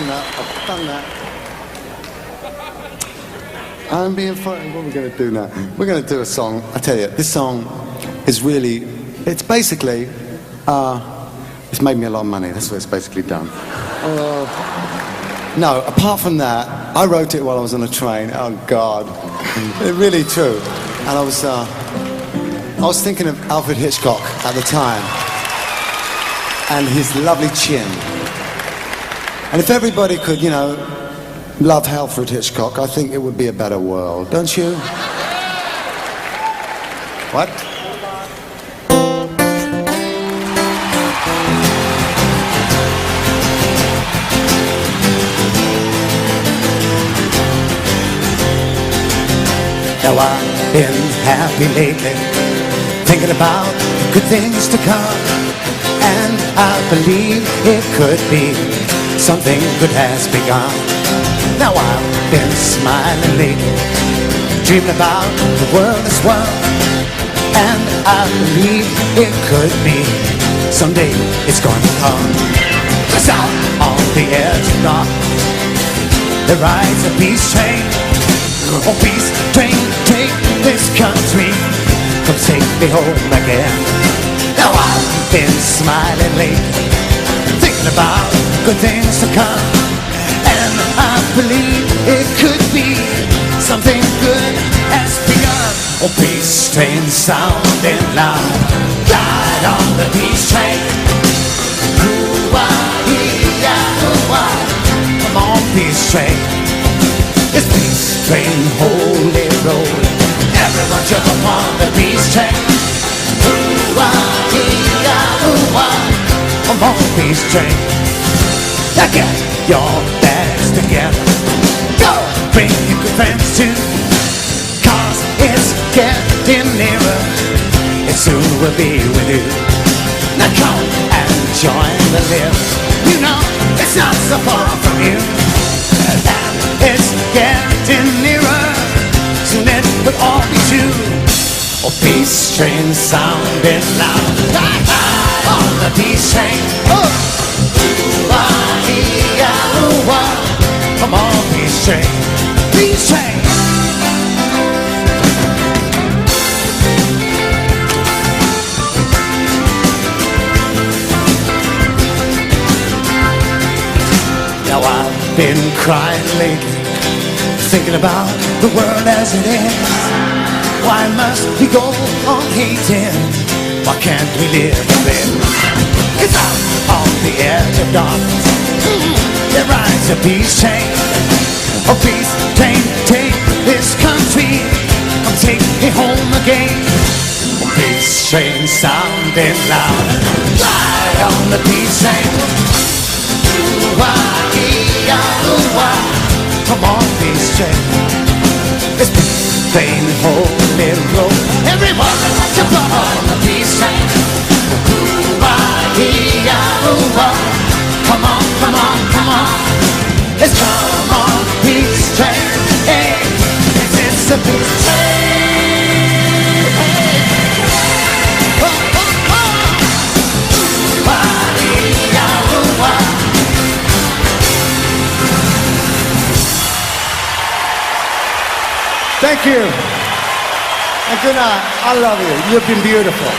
that. I've done that. I'm being frightened. What are we going to do now? We're going to do a song. I tell you, this song is really, it's basically, it's made me a lot of money. That's what it's basically done. No, apart from that, I wrote it while I was on a train. Oh, God. It's really true. And I was thinking of Alfred Hitchcock at the time and his lovely chin. And if everybody could, you know, love Alfred Hitchcock, I think it would be a better world, don't you? What? Now I've been happy lately, thinking about good things to come, and I believe it could be something good has begun. Now I've been smiling lately, dreaming about the world as one, and I believe it could be someday it's going to come. 'Cause out on the edge of darkness, there rides a peace train. Oh, peace train, take this country, come take me home again. Now I've been smiling lately, thinking about good things to come, and I believe it could be something good has begun. Oh, peace train sounding loud, ride on the peace train. Ooh-wah-ee-yah, ooh-wah. Come on, peace train. This peace train, holy road, everyone jump upon the peace train. Ooh-wah-ee-yah, ooh-wah. Come on, peace train. Now get your bags together, go bring your good friends too, 'cause it's getting nearer, it soon will be with you. Now come and join the live, you know it's not so far from you, and it's getting nearer, soon it will all be true. Oh, peace train sounding loud, ride on the peace train. Oh. Come on, peace train, peace train. Now I've been crying lately, thinking about the world as it is. Why must we go on hating? Why can't we live a bit? 'Cause out on the edge of darkness, there rides a peace train. Oh, peace train, take this country, come take me home again. Oh, peace train sounding loud, ride on the peace train. Ooh-wah-ee-yah, ooh-wah. Come on, peace train. This peace train, holy road, everyone jump on the peace train. Ooh-wah-ee-yah, ooh-wah. Come on, come on, come on. Let's come on, peace train. Hey, this is the peace train. Hey. Oh, oh, oh. Ooh-wah-ee-yah, ooh-wah. Thank you. And good night. I love you. You've been beautiful.